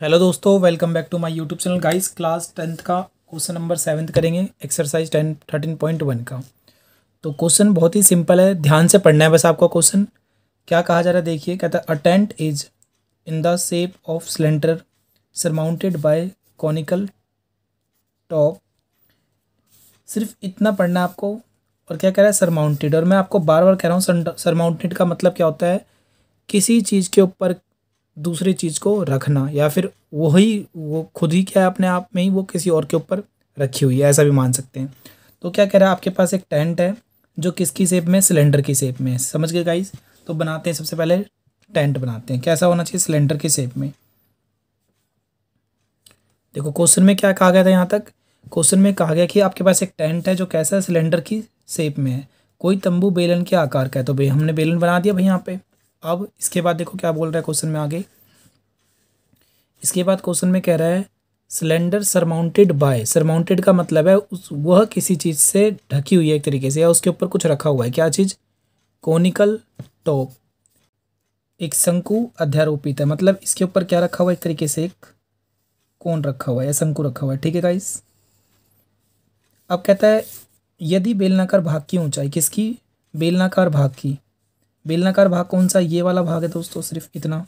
Hello दोस्तों, welcome back to my YouTube channel guys. Class 10th का question number 7 करेंगे, exercise 13.1 का। तो क्वेश्चन बहुत ही सिंपल है, ध्यान से पढ़ना है बस आपको। क्वेश्चन क्या कहा जा रहा है देखिए, कहता है a tent is in the shape of cylinder surmounted by conical top. सिर्फ इतना पढ़ना है आपको। और क्या कह रहा है, सरमाउंटेड। और मैं आपको बार बार कह रहा हूँ, सरमाउंटेड का मतलब क्या होता है, किसी चीज़ के ऊपर दूसरी चीज़ को रखना, या फिर वो खुद ही क्या है, अपने आप में ही वो किसी और के ऊपर रखी हुई है, ऐसा भी मान सकते हैं। तो क्या कह रहा है, आपके पास एक टेंट है जो किसकी शेप में, सिलेंडर की शेप में है। समझ गए गाइस? तो बनाते हैं, सबसे पहले टेंट बनाते हैं। कैसा होना चाहिए, सिलेंडर की शेप में। देखो क्वेश्चन में क्या कहा गया था, यहाँ तक क्वेश्चन में कहा गया कि आपके पास एक टेंट है जो कैसा है, सिलेंडर की शेप में है। कोई तंबू बेलन के आकार का है। तो भाई हमने बेलन बना दिया भाई यहाँ पे। अब इसके बाद देखो क्या बोल रहा है क्वेश्चन में आगे। इसके बाद क्वेश्चन में कह रहा है सिलेंडर सरमाउंटेड बाय। सरमाउंटेड का मतलब है वह किसी चीज़ से ढकी हुई है एक तरीके से, या उसके ऊपर कुछ रखा हुआ है। क्या चीज़? कोनिकल टॉप, एक शंकु अध्यारोपित है। मतलब इसके ऊपर क्या रखा हुआ है, एक तरीके से एक कोन रखा हुआ है या शंकु रखा हुआ है। ठीक है गाइस। अब कहता है यदि बेलनाकार भाग की ऊंचाई, किसकी? बेलनाकार भाग की। बेलनाकार भाग कौन सा? ये वाला भाग है दोस्तों, सिर्फ इतना।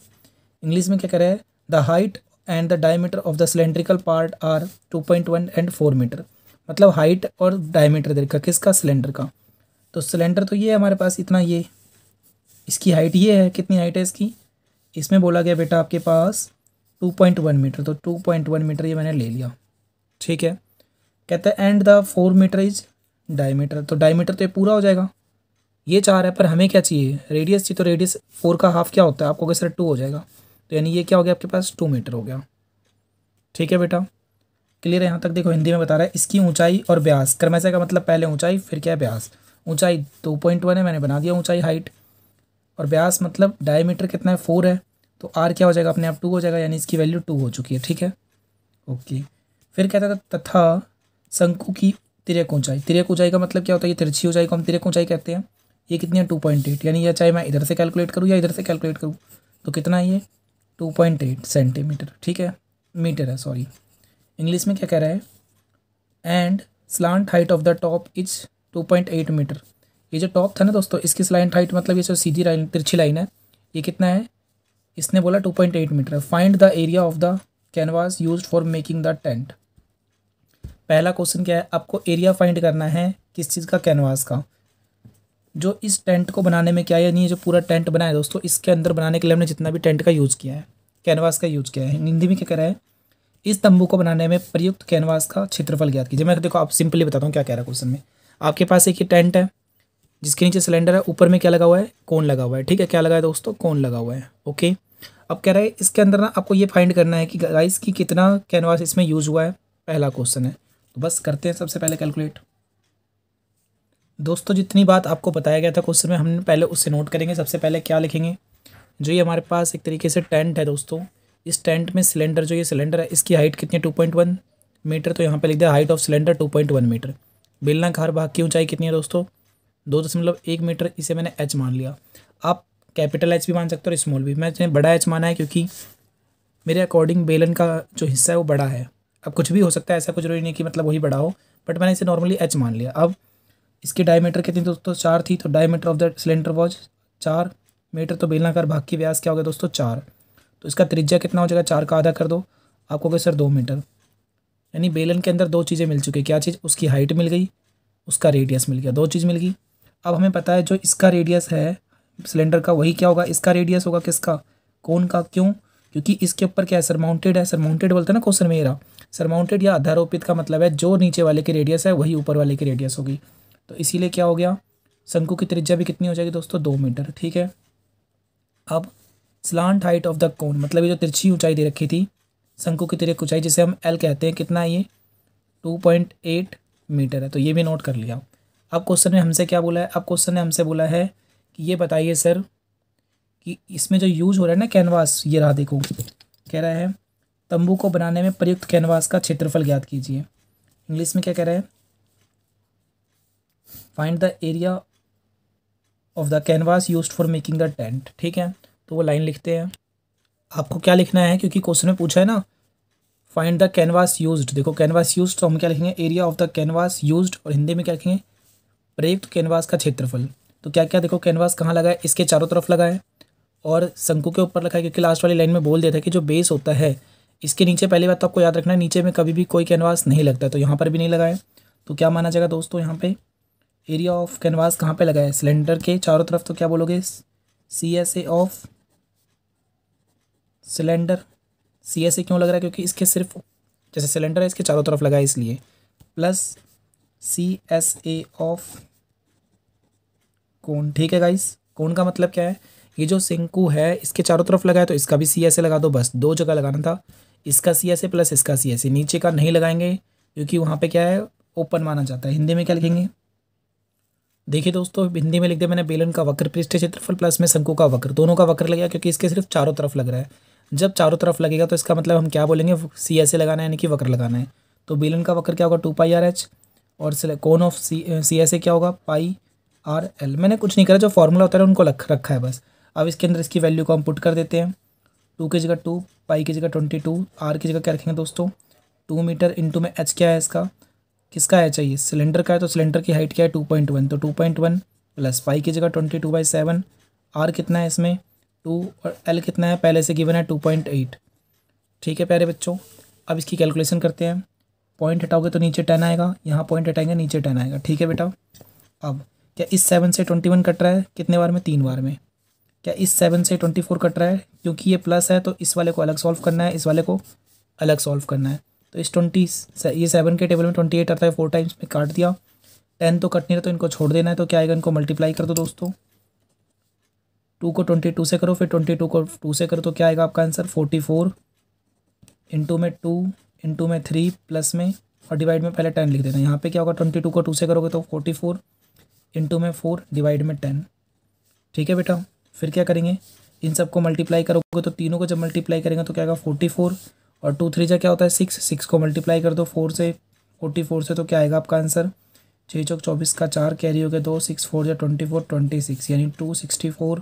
इंग्लिश में क्या कह रहा है, the height and the diameter of the cylindrical part are 2.1 and 4 metre. मतलब हाइट और डायमीटर देखा किसका, सिलेंडर का। तो सिलेंडर तो ये है हमारे पास इतना, ये इसकी हाइट ये है। कितनी हाइट है इसकी? इसमें बोला गया बेटा आपके पास 2.1 मीटर, तो 2.1 मीटर ये मैंने ले लिया। ठीक है। कहता है and the 4 metre is diameter. तो डायमीटर तो ये पूरा हो जाएगा, ये 4 है, पर हमें क्या चाहिए, रेडियस चाहिए। तो रेडियस 4 का हाफ क्या होता है, आपको सर 2 हो जाएगा। तो यानी ये क्या हो गया आपके पास, 2 मीटर हो गया। ठीक है बेटा, क्लियर है यहाँ तक? देखो हिंदी में बता रहा है इसकी ऊंचाई और व्यास। क्रमशः का मतलब पहले ऊंचाई फिर क्या है, व्यास। ऊंचाई 2.1 है, मैंने बना दिया ऊंचाई, हाइट। और व्यास मतलब डायमीटर कितना है, 4 है। तो आर क्या हो जाएगा, अपने आप 2 हो जाएगा, यानी इसकी वैल्यू 2 हो चुकी है। ठीक है, ओके। फिर कहता था तथा शंकु की तिर्यक ऊंचाई। तिर्यक ऊंचाई का मतलब क्या होता है, ये तिरछी ऊंचाई को हम तिर्यक ऊंचाई कहते हैं। ये कितनी है, 2.8। यानी ये चाहे मैं इधर से कैलकुलेट करूँ या इधर से कैलकुलेट करूँ, तो कितना है ये, 2.8 सेंटीमीटर। ठीक है, मीटर है, सॉरी। इंग्लिश में क्या कह रहा है, and slant height of the top is 2.8 metre. ये जो टॉप था ना दोस्तों, इसकी स्लांट हाइट मतलब ये जो सीधी लाइन, तिरछी लाइन है, ये कितना है, इसने बोला 2.8 metre. Find the area of the canvas used for making the tent. पहला क्वेश्चन क्या है, आपको एरिया फाइंड करना है किस चीज़ का, कैनवास का। जो इस टेंट को बनाने में क्या है, यानी ये जो पूरा टेंट बना है दोस्तों, इसके अंदर बनाने के लिए हमने जितना भी टेंट का यूज़ किया है, कैनवास का यूज़ किया है। हिंदी में क्या कह रहा है, इस तंबू को बनाने में प्रयुक्त कैनवास का क्षेत्रफल ज्ञात कीजिए। मैं देखो आप सिंपली बताता हूँ क्या कह रहा है क्वेश्चन में। आपके पास एक ये टेंट है जिसके नीचे सिलेंडर है, ऊपर में क्या लगा हुआ है, कोन लगा हुआ है। ठीक है, क्या लगा है दोस्तों, कोन लगा हुआ है। ओके। अब कह रहा है इसके अंदर ना आपको ये फाइंड करना है कि गाइस की कितना कैनवास इसमें यूज हुआ है। पहला क्वेश्चन है, तो बस करते हैं सबसे पहले कैलकुलेट। दोस्तों जितनी बात आपको बताया गया था क्वेश्चन में, हमने पहले उससे नोट करेंगे। सबसे पहले क्या लिखेंगे, जो ये हमारे पास एक तरीके से टेंट है दोस्तों, इस टेंट में सिलेंडर, जो ये सिलेंडर है, इसकी हाइट कितनी है, 2.1 मीटर। तो यहाँ पे लिख दिया हाइट ऑफ सिलेंडर 2.1 मीटर। बेलनाकार भाग की ऊंचाई कितनी है दोस्तों, 2.1 मीटर। इसे मैंने एच मान लिया। आप कैपिटल एच भी मान सकते हो और स्मॉल भी। मैंने बड़ा एच माना है क्योंकि मेरे अकॉर्डिंग बेलन का जो हिस्सा है वो बड़ा है। अब कुछ भी हो सकता है, ऐसा कुछ जरूरी नहीं कि मतलब वही बड़ा हो, बट मैंने इसे नॉर्मली एच मान लिया। अब इसकी डायमीटर कितनी दोस्तों, 4 थी। तो diameter of the cylinder was 4 metre. तो बेलनाकार भाग की व्यास क्या हो गया दोस्तों, 4। तो इसका त्रिज्या कितना हो जाएगा, 4 का आधा कर दो, आपको क्या सर, 2 मीटर। यानी बेलन के अंदर दो चीज़ें मिल चुकी। क्या चीज़, उसकी हाइट मिल गई, उसका रेडियस मिल गया, दो चीज़ मिल गई। अब हमें पता है जो इसका रेडियस है सिलेंडर का, वही क्या होगा, इसका रेडियस होगा, किसका, कोन का। क्यों? क्योंकि इसके ऊपर क्या है, सरमाउंटेड है। सरमाउंटेड बोलते हैं ना क्वेश्चन में, मेरा सरमाउंटेड या अध्यारोपित का मतलब है जो नीचे वाले की रेडियस है वही ऊपर वाले की रेडियस होगी। तो इसीलिए क्या हो गया, शंकु की त्रिज्या भी कितनी हो जाएगी दोस्तों, 2 मीटर। ठीक है। अब slant height of the cone, मतलब ये जो तिरछी ऊंचाई दे रखी थी, शंकु की तिर्यक ऊंचाई जिसे हम एल कहते हैं, कितना है ये, 2.8 मीटर है। तो ये भी नोट कर लिया। अब क्वेश्चन ने हमसे क्या बोला है, अब क्वेश्चन ने हमसे बोला है कि ये बताइए सर कि इसमें जो यूज हो रहा है ना कैनवास, ये रहा देखो, कह रहा है तंबू को बनाने में प्रयुक्त कैनवास का क्षेत्रफल ज्ञात कीजिए। इंग्लिश में क्या कह रहा है, find the area of the canvas used for making the tent. ठीक है, तो वो लाइन लिखते हैं। आपको क्या लिखना है, क्योंकि क्वेश्चन में पूछा है ना फाइंड द कैनवास यूज्ड। देखो कैनवास यूज्ड तो हम क्या लिखेंगे, area of the canvas used, और हिंदी में क्या लिखेंगे, प्रयुक्त कैनवास का क्षेत्रफल। तो क्या क्या देखो, कैनवास कहाँ लगा है, इसके चारों तरफ लगा है और शंकु के ऊपर रखा है, क्योंकि लास्ट वाली लाइन में बोल दिया था कि जो बेस होता है इसके नीचे, पहली बात तो आपको याद रखना है नीचे में कभी भी कोई कैनवास नहीं लगता है, तो यहाँ पर भी नहीं लगा है। तो क्या माना जाएगा दोस्तों, यहाँ पे एरिया ऑफ कैनवास कहाँ पे लगा है, सिलेंडर के चारों तरफ। तो क्या बोलोगे, CSA ऑफ सिलेंडर। CSA क्यों लग रहा है, क्योंकि इसके सिर्फ जैसे सिलेंडर है इसके चारों तरफ लगा है इसलिए, प्लस CSA ऑफ कोण। ठीक है गाइस, कोण का मतलब क्या है, ये जो शंकु है इसके चारों तरफ लगा है तो इसका भी CSA लगा दो, बस दो जगह लगाना था, इसका CSA प्लस इसका CSA। नीचे का नहीं लगाएंगे क्योंकि वहाँ पे क्या है, ओपन माना जाता है। हिंदी में क्या लिखेंगे, देखिए दोस्तों हिंदी में लिख दिया मैंने, बेलन का वक्र पृष्ठीय क्षेत्रफल प्लस में शंकु का वक्र, दोनों का वक्र लगेगा क्योंकि इसके सिर्फ चारों तरफ लग रहा है। जब चारों तरफ लगेगा तो इसका मतलब हम क्या बोलेंगे, CSA लगाना है यानी कि वक्र लगाना है। तो बेलन का वक्र क्या होगा, 2πRH, और कोन ऑफ CSA क्या होगा, πRL। मैंने कुछ नहीं करा, जो फॉर्मूला होता है उनको रखा है बस। अब इसके अंदर इसकी वैल्यू को हम पुट कर देते हैं, 2 की जगह 2, पाई की जगह 22, R की जगह क्या रखेंगे दोस्तों 2 मीटर, इंटू में H क्या है इसका, किसका है चाहिए, सिलेंडर का है, तो सिलेंडर की हाइट क्या है 2.1, तो 2.1 प्लस पाई की जगह 22/7, R कितना है इसमें 2, और L कितना है पहले से गिवन है 2.8। ठीक है प्यारे बच्चों, अब इसकी कैलकुलेशन करते हैं। पॉइंट हटाओगे तो नीचे 10 आएगा, यहाँ पॉइंट हटाएंगे नीचे 10 आएगा। ठीक है बेटा, अब क्या इस 7 से 21 कट रहा है, कितने बार में, 3 बार में। क्या इस 7 से 24 कट रहा है, क्योंकि ये प्लस है तो इस वाले को अलग सॉल्व करना है, इस वाले को अलग सॉल्व करना है। तो इस 20 ये 7 के टेबल में 28 आता है, 4 टाइम्स में काट दिया, 10 तो कट नहीं रहा तो इनको छोड़ देना है। तो क्या आएगा, इनको मल्टीप्लाई कर दो दोस्तों, 2 को 22 से करो, फिर 22 को 2 से करो, तो क्या आएगा आपका आंसर 44, इंटू में 2, इंटू में 3, प्लस में और डिवाइड में पहले 10 लिख देना। यहाँ पे क्या होगा, 22 को 2 से करोगे तो 44, इंटू में 4, डिवाइड में 10। ठीक है बेटा, फिर क्या करेंगे, इन सबको मल्टीप्लाई करोगे तो तीनों को जब मल्टीप्लाई करेंगे तो क्या आएगा 44, और 2 3 जा क्या होता है 6, 6 को मल्टीप्लाई कर दो 4 से, 44 से, तो क्या आएगा आपका आंसर 6 चौक 24 का 4 कैरी हो गया 2, 6 4 जा 24, 26 यानी 264,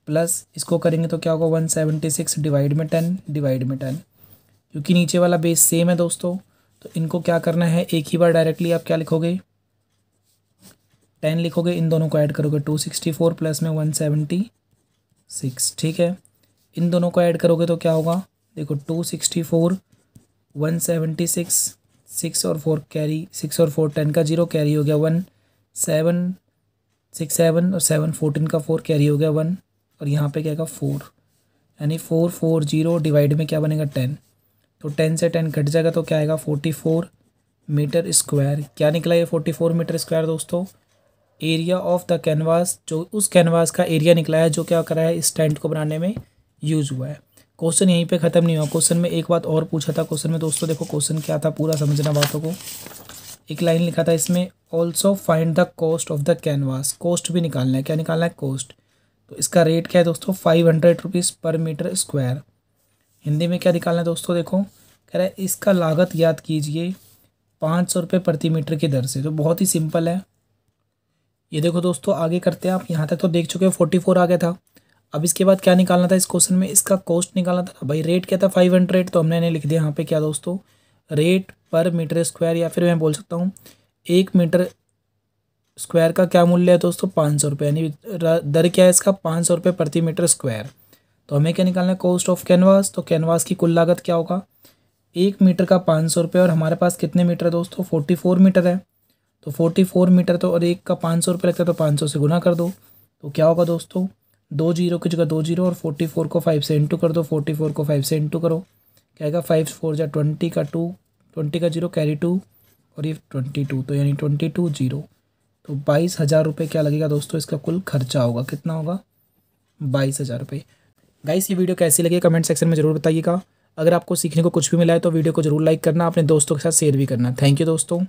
प्लस इसको करेंगे तो क्या होगा 176, डिवाइड में 10, डिवाइड में 10। क्योंकि नीचे वाला बेस सेम है दोस्तों, तो इनको क्या करना है, एक ही बार डायरेक्टली आप क्या लिखोगे 10 लिखोगे, इन दोनों को ऐड करोगे 264 प्लस में 176। ठीक है, इन दोनों को ऐड करोगे तो क्या होगा, देखो 264, 176, 6 और 4 कैरी, 6 और 4 10 का 0 कैरी हो गया 1, 7 6 7 और 7 14 का 4 कैरी हो गया 1, और यहाँ पे क्या आएगा 4, यानी 440 डिवाइड में क्या बनेगा 10, तो 10 से 10 कट जाएगा तो क्या आएगा 44 मीटर स्क्वायर। क्या निकला ये 44 मीटर स्क्वायर दोस्तों, एरिया ऑफ द कैनवास, जो उस कैनवास का एरिया निकला है जो क्या करा है इस टेंट को बनाने में यूज हुआ है। क्वेश्चन यहीं पे ख़त्म नहीं हुआ, क्वेश्चन में एक बात और पूछा था। क्वेश्चन में दोस्तों देखो क्वेश्चन क्या था, पूरा समझना बातों को। एक लाइन लिखा था इसमें, also find the cost of the canvas, cost भी निकालना है। क्या निकालना है, कॉस्ट। तो इसका रेट क्या है दोस्तों 500 रुपीज़ पर मीटर स्क्वायर। हिंदी में क्या निकालना है दोस्तों, देखो कह रहा है इसका लागत ज्ञात कीजिए 500 रुपये प्रति मीटर की दर से। तो बहुत ही सिंपल है ये, देखो दोस्तों आगे करते हैं। आप यहाँ तक तो देख चुके हो 44 आ गया था। अब इसके बाद क्या निकालना था इस क्वेश्चन में, इसका कॉस्ट निकालना था भाई। रेट क्या था 500, तो हमने इन्हें लिख दिया यहाँ पे क्या दोस्तों, रेट पर मीटर स्क्वायर, या फिर मैं बोल सकता हूँ 1 मीटर स्क्वायर का क्या मूल्य है दोस्तों 500 रुपये, यानी दर क्या है इसका 500 रुपये प्रति मीटर स्क्वायर। तो हमें क्या निकालना है, कॉस्ट ऑफ कैनवास। तो कैनवास की कुल लागत क्या होगा, 1 मीटर का 500 रुपये, और हमारे पास कितने मीटर है दोस्तों 44 मीटर है। तो 44 मीटर तो, और 1 का 500 रुपये लगता है तो 500 से गुना कर दो। तो क्या होगा दोस्तों 2 जीरो की जगह 2 जीरो, और 44 को 5 से इंटू कर दो, 44 को 5 से इंटू करो, क्या आएगा 5 4 जा 20 का 2, 20 का 0 कैरी 2, और ये 22, तो यानी 22 0। तो 22,000 रुपये क्या लगेगा दोस्तों, इसका कुल खर्चा होगा। कितना होगा 22,000 रुपये। गाइस ये वीडियो कैसी लगी कमेंट सेक्शन में ज़रूर बताइएगा। अगर आपको सीखने को कुछ भी मिला है तो वीडियो को जरूर लाइक करना, अपने दोस्तों के साथ शेयर भी करना। थैंक यू दोस्तों।